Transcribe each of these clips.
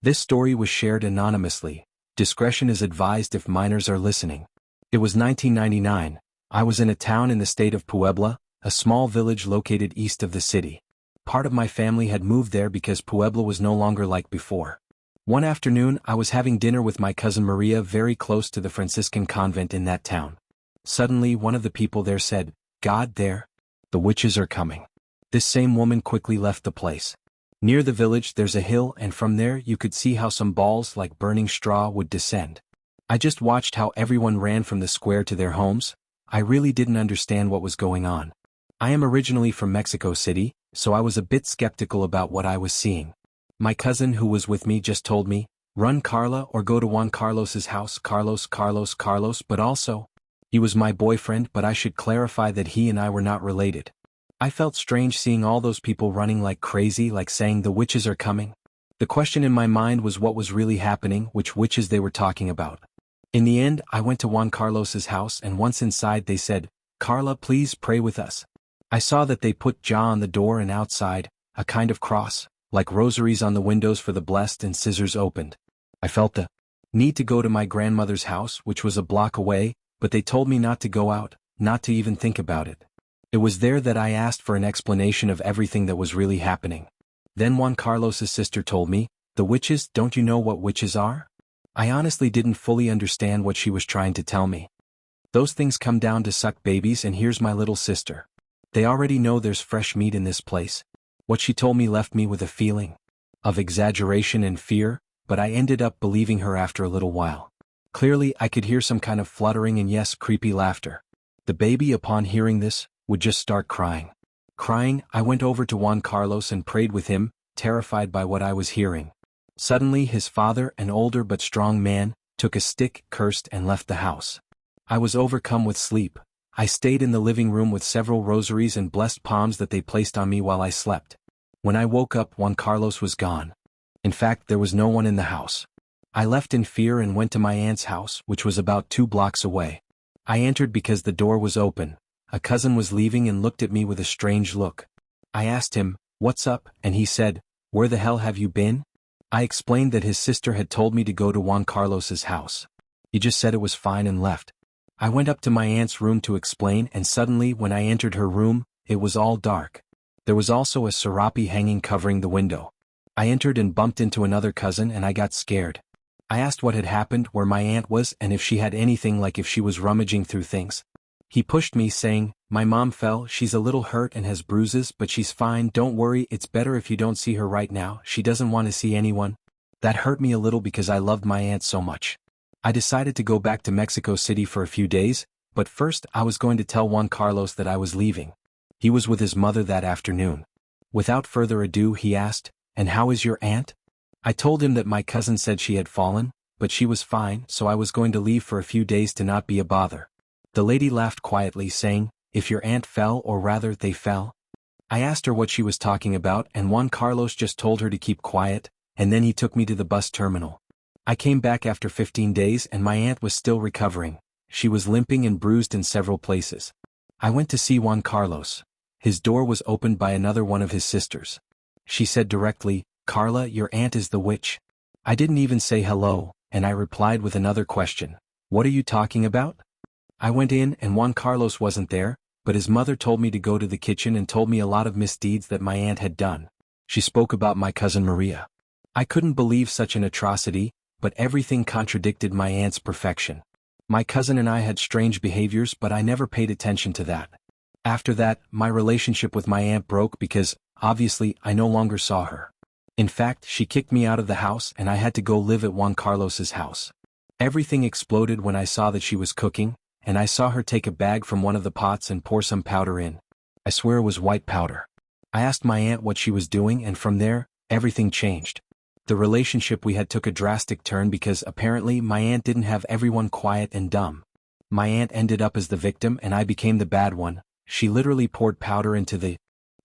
This story was shared anonymously. Discretion is advised if minors are listening. It was 1999. I was in a town in the state of Puebla, a small village located east of the city. Part of my family had moved there because Puebla was no longer like before. One afternoon I was having dinner with my cousin Maria very close to the Franciscan convent in that town. Suddenly one of the people there said, "God there! The witches are coming." This same woman quickly left the place. Near the village there's a hill, and from there you could see how some balls like burning straw would descend. I just watched how everyone ran from the square to their homes. I really didn't understand what was going on. I am originally from Mexico City, so I was a bit skeptical about what I was seeing. My cousin who was with me just told me, "Run, Carla, or go to Juan Carlos's house." Carlos, but also, he was my boyfriend, but I should clarify that he and I were not related. I felt strange seeing all those people running like crazy, like saying the witches are coming. The question in my mind was what was really happening, which witches they were talking about. In the end, I went to Juan Carlos's house, and once inside they said, "Carla, please pray with us." I saw that they put jaw on the door and outside, a kind of cross, like rosaries on the windows for the blessed, and scissors opened. I felt the need to go to my grandmother's house, which was a block away, but they told me not to go out, not to even think about it. It was there that I asked for an explanation of everything that was really happening. Then Juan Carlos's sister told me, "The witches, don't you know what witches are?" I honestly didn't fully understand what she was trying to tell me. "Those things come down to suck babies, and here's my little sister. They already know there's fresh meat in this place." What she told me left me with a feeling of exaggeration and fear, but I ended up believing her after a little while. Clearly I could hear some kind of fluttering and yes, creepy laughter. The baby, upon hearing this, would just start crying. I went over to Juan Carlos and prayed with him, terrified by what I was hearing. Suddenly his father, an older but strong man, took a stick, cursed, and left the house. I was overcome with sleep. I stayed in the living room with several rosaries and blessed palms that they placed on me while I slept. When I woke up, Juan Carlos was gone. In fact, there was no one in the house. I left in fear and went to my aunt's house, which was about 2 blocks away. I entered because the door was open. A cousin was leaving and looked at me with a strange look. I asked him, "What's up?" and he said, "Where the hell have you been?" I explained that his sister had told me to go to Juan Carlos's house. He just said it was fine and left. I went up to my aunt's room to explain, and suddenly when I entered her room, it was all dark. There was also a serape hanging covering the window. I entered and bumped into another cousin, and I got scared. I asked what had happened, where my aunt was, and if she had anything, like if she was rummaging through things. He pushed me, saying, "My mom fell, she's a little hurt and has bruises, but she's fine, don't worry, it's better if you don't see her right now, she doesn't want to see anyone." That hurt me a little because I loved my aunt so much. I decided to go back to Mexico City for a few days, but first I was going to tell Juan Carlos that I was leaving. He was with his mother that afternoon. Without further ado he asked, "And how is your aunt?" I told him that my cousin said she had fallen, but she was fine, so I was going to leave for a few days to not be a bother. The lady laughed quietly, saying, "If your aunt fell, or rather they fell?" I asked her what she was talking about, and Juan Carlos just told her to keep quiet, and then he took me to the bus terminal. I came back after 15 days and my aunt was still recovering. She was limping and bruised in several places. I went to see Juan Carlos. His door was opened by another one of his sisters. She said directly, "Carla, your aunt is the witch." I didn't even say hello, and I replied with another question. "What are you talking about?" I went in and Juan Carlos wasn't there, but his mother told me to go to the kitchen and told me a lot of misdeeds that my aunt had done. She spoke about my cousin Maria. I couldn't believe such an atrocity, but everything contradicted my aunt's perfection. My cousin and I had strange behaviors, but I never paid attention to that. After that, my relationship with my aunt broke because, obviously, I no longer saw her. In fact, she kicked me out of the house and I had to go live at Juan Carlos's house. Everything exploded when I saw that she was cooking, and I saw her take a bag from one of the pots and pour some powder in. I swear it was white powder. I asked my aunt what she was doing, and from there, everything changed. The relationship we had took a drastic turn because apparently my aunt didn't have everyone quiet and dumb. My aunt ended up as the victim and I became the bad one. She literally poured powder into the,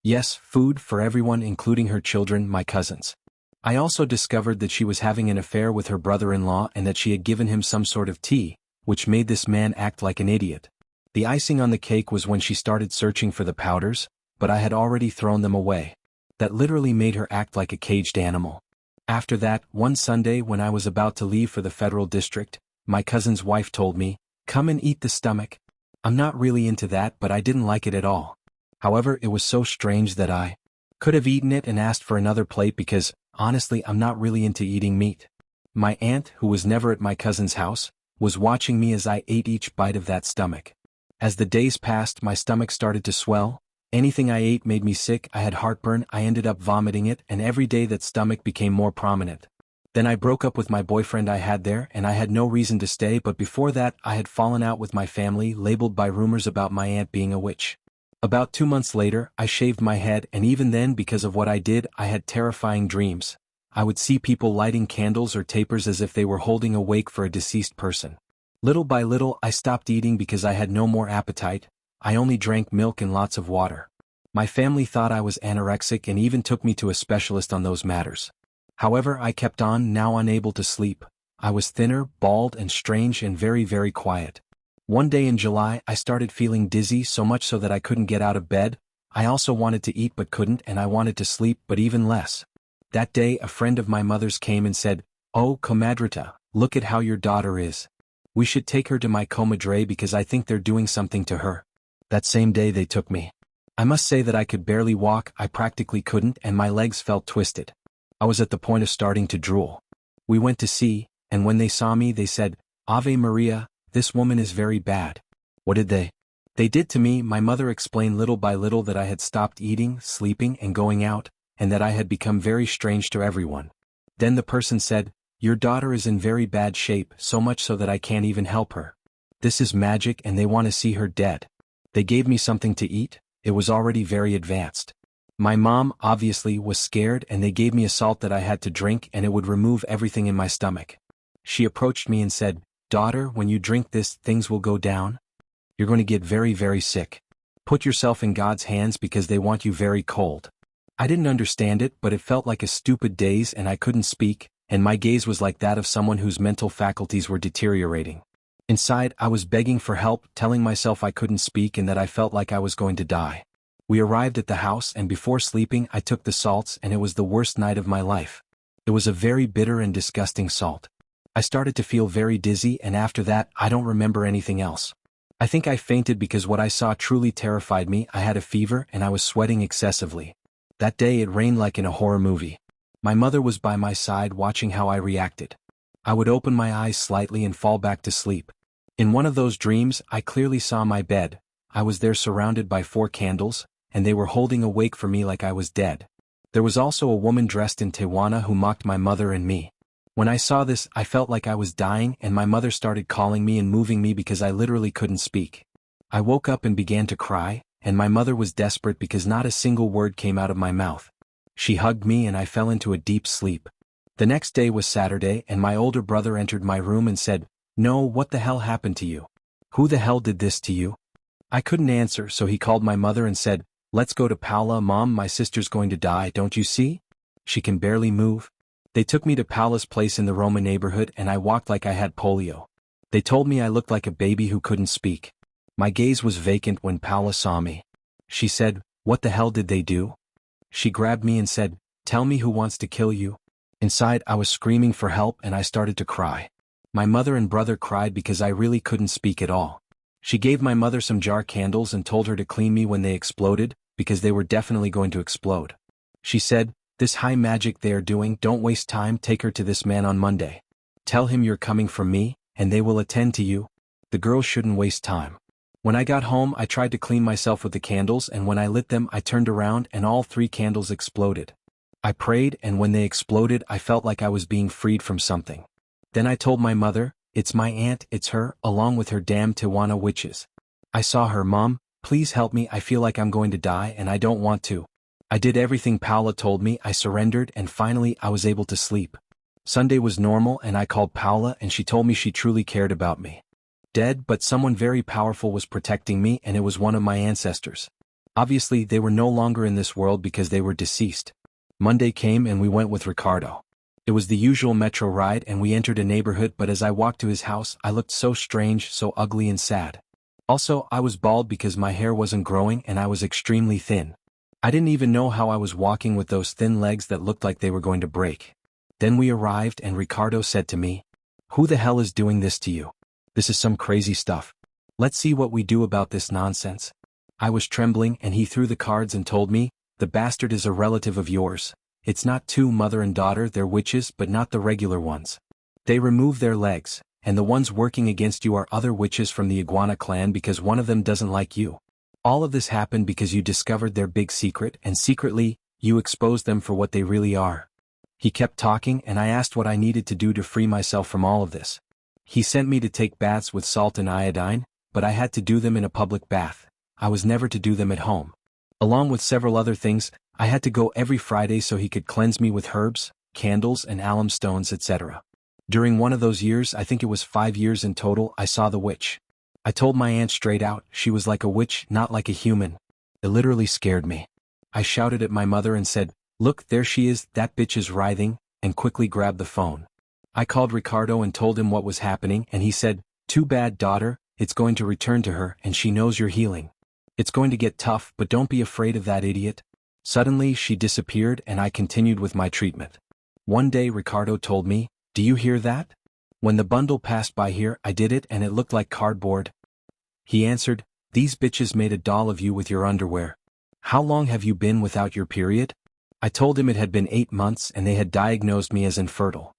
yes, food for everyone, including her children, my cousins. I also discovered that she was having an affair with her brother-in-law and that she had given him some sort of tea, which made this man act like an idiot. The icing on the cake was when she started searching for the powders, but I had already thrown them away. That literally made her act like a caged animal. After that, one Sunday when I was about to leave for the federal district, my cousin's wife told me, "Come and eat the stomach." I'm not really into that, but I didn't like it at all. However, it was so strange that I could have eaten it and asked for another plate because, honestly, I'm not really into eating meat. My aunt, who was never at my cousin's house, was watching me as I ate each bite of that stomach. As the days passed, my stomach started to swell. Anything I ate made me sick, I had heartburn, I ended up vomiting it, and every day that stomach became more prominent. Then I broke up with my boyfriend I had there, and I had no reason to stay, but before that I had fallen out with my family, labeled by rumors about my aunt being a witch. About 2 months later, I shaved my head, and even then, because of what I did, I had terrifying dreams. I would see people lighting candles or tapers as if they were holding a wake for a deceased person. Little by little, I stopped eating because I had no more appetite. I only drank milk and lots of water. My family thought I was anorexic and even took me to a specialist on those matters. However, I kept on, now unable to sleep. I was thinner, bald, and strange and very, very quiet. One day in July, I started feeling dizzy, so much so that I couldn't get out of bed. I also wanted to eat but couldn't, and I wanted to sleep but even less. That day, a friend of my mother's came and said, "Oh, comadrita, look at how your daughter is. We should take her to my comadre because I think they're doing something to her." That same day they took me. I must say that I could barely walk, I practically couldn't, and my legs felt twisted. I was at the point of starting to drool. We went to see, and when they saw me they said, "Ave Maria, this woman is very bad." What did they did to me? My mother explained little by little that I had stopped eating, sleeping, and going out, and that I had become very strange to everyone. Then the person said, "Your daughter is in very bad shape, so much so that I can't even help her. This is magic and they want to see her dead." They gave me something to eat. It was already very advanced. My mom, obviously, was scared, and they gave me a salt that I had to drink and it would remove everything in my stomach. She approached me and said, "Daughter, when you drink this, things will go down. You're going to get very, very sick. Put yourself in God's hands because they want you very cold." I didn't understand it, but it felt like a stupid daze and I couldn't speak, and my gaze was like that of someone whose mental faculties were deteriorating. Inside, I was begging for help, telling myself I couldn't speak and that I felt like I was going to die. We arrived at the house, and before sleeping I took the salts, and it was the worst night of my life. It was a very bitter and disgusting salt. I started to feel very dizzy, and after that I don't remember anything else. I think I fainted because what I saw truly terrified me. I had a fever and I was sweating excessively. That day it rained like in a horror movie. My mother was by my side watching how I reacted. I would open my eyes slightly and fall back to sleep. In one of those dreams, I clearly saw my bed. I was there surrounded by 4 candles, and they were holding a wake for me like I was dead. There was also a woman dressed in Tijuana who mocked my mother and me. When I saw this, I felt like I was dying, and my mother started calling me and moving me because I literally couldn't speak. I woke up and began to cry, and my mother was desperate because not a single word came out of my mouth. She hugged me and I fell into a deep sleep. The next day was Saturday, and my older brother entered my room and said, "No, what the hell happened to you? Who the hell did this to you?" I couldn't answer, so he called my mother and said, "Let's go to Paula, Mom, my sister's going to die, don't you see? She can barely move." They took me to Paula's place in the Roma neighborhood, and I walked like I had polio. They told me I looked like a baby who couldn't speak. My gaze was vacant when Paula saw me. She said, "What the hell did they do?" She grabbed me and said, "Tell me who wants to kill you." Inside, I was screaming for help and I started to cry. My mother and brother cried because I really couldn't speak at all. She gave my mother some jar candles and told her to clean me when they exploded, because they were definitely going to explode. She said, "This high magic they are doing, don't waste time, take her to this man on Monday. Tell him you're coming from me, and they will attend to you." The girls shouldn't waste time. When I got home, I tried to clean myself with the candles, and when I lit them, I turned around and all 3 candles exploded. I prayed, and when they exploded, I felt like I was being freed from something. Then I told my mother, "It's my aunt, it's her, along with her damn Tijuana witches. I saw her. Mom, please help me, I feel like I'm going to die and I don't want to." I did everything Paula told me, I surrendered, and finally I was able to sleep. Sunday was normal and I called Paula and she told me she truly cared about me. Dead, but someone very powerful was protecting me, and it was one of my ancestors. Obviously they were no longer in this world because they were deceased. Monday came and we went with Ricardo. It was the usual metro ride and we entered a neighborhood, but as I walked to his house I looked so strange, so ugly and sad. Also, I was bald because my hair wasn't growing and I was extremely thin. I didn't even know how I was walking with those thin legs that looked like they were going to break. Then we arrived and Ricardo said to me, "Who the hell is doing this to you? This is some crazy stuff. Let's see what we do about this nonsense." I was trembling and he threw the cards and told me, "The bastard is a relative of yours. It's not two mother and daughter, they're witches but not the regular ones. They remove their legs, and the ones working against you are other witches from the Iguana clan because one of them doesn't like you. All of this happened because you discovered their big secret and secretly, you exposed them for what they really are." He kept talking and I asked what I needed to do to free myself from all of this. He sent me to take baths with salt and iodine, but I had to do them in a public bath. I was never to do them at home. Along with several other things, I had to go every Friday so he could cleanse me with herbs, candles and alum stones, etc. During one of those years, I think it was 5 years in total, I saw the witch. I told my aunt straight out, she was like a witch, not like a human. It literally scared me. I shouted at my mother and said, "Look, there she is, that bitch is writhing," and quickly grabbed the phone. I called Ricardo and told him what was happening and he said, "Too bad, daughter, it's going to return to her and she knows you're healing. It's going to get tough, but don't be afraid of that idiot." Suddenly she disappeared and I continued with my treatment. One day Ricardo told me, "Do you hear that? When the bundle passed by here, I did it and it looked like cardboard." He answered, "These bitches made a doll of you with your underwear. How long have you been without your period?" I told him it had been 8 months and they had diagnosed me as infertile.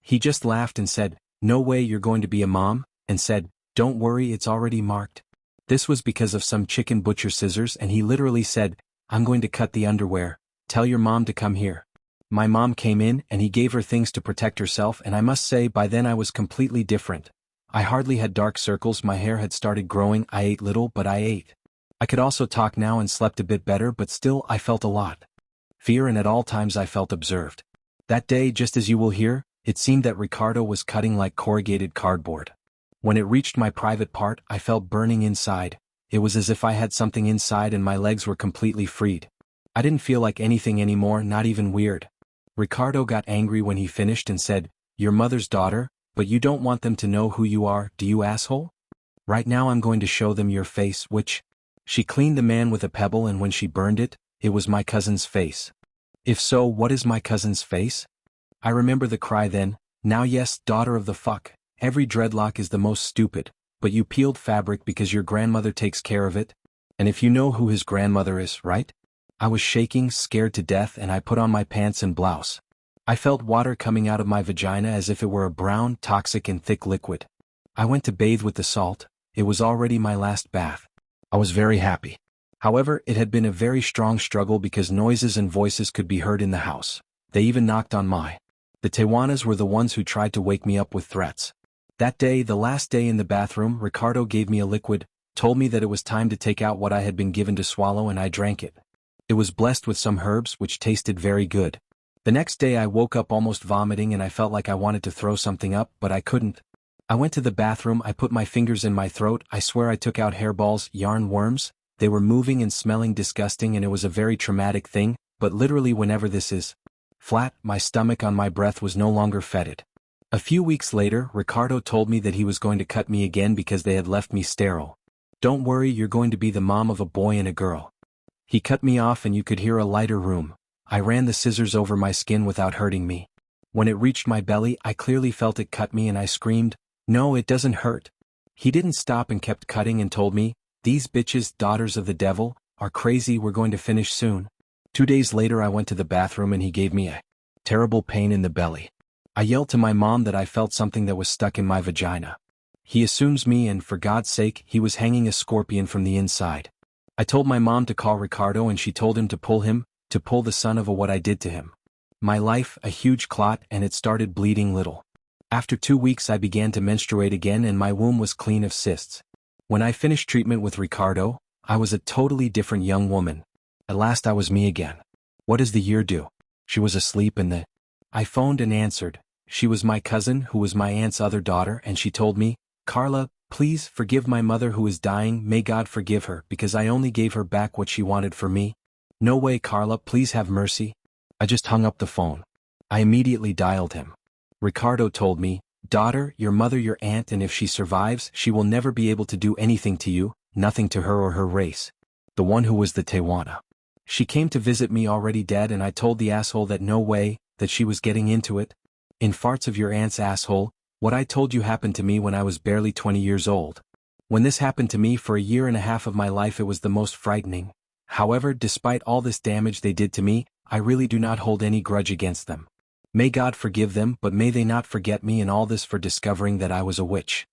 He just laughed and said, "No way you're going to be a mom," and said, "Don't worry, it's already marked." This was because of some chicken butcher scissors and he literally said, "I'm going to cut the underwear, tell your mom to come here." My mom came in and he gave her things to protect herself and I must say by then I was completely different. I hardly had dark circles, my hair had started growing, I ate little but I ate. I could also talk now and slept a bit better but still I felt a lot. Fear and at all times I felt observed. That day, just as you will hear, it seemed that Ricardo was cutting like corrugated cardboard. When it reached my private part, I felt burning inside. It was as if I had something inside and my legs were completely freed. I didn't feel like anything anymore, not even weird. Ricardo got angry when he finished and said, "Your mother's daughter, but you don't want them to know who you are, do you, asshole? Right now I'm going to show them your face, which..." She cleaned the man with a pebble and when she burned it, it was my cousin's face. If so, what is my cousin's face? I remember the cry then, "Now yes, daughter of the fuck, every dreadlock is the most stupid, but you peeled fabric because your grandmother takes care of it. And if you know who his grandmother is, right?" I was shaking, scared to death and I put on my pants and blouse. I felt water coming out of my vagina as if it were a brown, toxic and thick liquid. I went to bathe with the salt. It was already my last bath. I was very happy. However, it had been a very strong struggle because noises and voices could be heard in the house. They even knocked on my. The Tewanas were the ones who tried to wake me up with threats. That day, the last day in the bathroom, Ricardo gave me a liquid, told me that it was time to take out what I had been given to swallow and I drank it. It was blessed with some herbs which tasted very good. The next day I woke up almost vomiting and I felt like I wanted to throw something up, but I couldn't. I went to the bathroom, I put my fingers in my throat, I swear I took out hairballs, yarn worms. They were moving and smelling disgusting and it was a very traumatic thing, but literally whenever this is flat, my stomach on my breath was no longer fetid. A few weeks later, Ricardo told me that he was going to cut me again because they had left me sterile. "Don't worry, you're going to be the mom of a boy and a girl." He cut me off and you could hear a lighter room. I ran the scissors over my skin without hurting me. When it reached my belly, I clearly felt it cut me and I screamed, "No, it doesn't hurt." He didn't stop and kept cutting and told me, "These bitches, daughters of the devil, are crazy, we're going to finish soon." 2 days later I went to the bathroom and he gave me a terrible pain in the belly. I yelled to my mom that I felt something that was stuck in my vagina. He assumes me and for God's sake, he was hanging a scorpion from the inside. I told my mom to call Ricardo and she told him to pull the son of a what I did to him. My life, a huge clot and it started bleeding little. After 2 weeks I began to menstruate again and my womb was clean of cysts. When I finished treatment with Ricardo, I was a totally different young woman. At last I was me again. What does the year do? She was asleep and I phoned and answered. She was my cousin who was my aunt's other daughter and she told me, "Carla, please forgive my mother who is dying, may God forgive her because I only gave her back what she wanted for me." "No way, Carla, please have mercy." I just hung up the phone. I immediately dialed him. Ricardo told me, "Daughter, your mother your aunt and if she survives she will never be able to do anything to you, nothing to her or her race." The one who was the Tewana. She came to visit me already dead and I told the asshole that no way, that she was getting into it. In farts of your aunt's asshole, what I told you happened to me when I was barely 20 years old. When this happened to me for a year and a half of my life, it was the most frightening. However, despite all this damage they did to me, I really do not hold any grudge against them. May God forgive them, but may they not forget me and all this for discovering that I was a witch.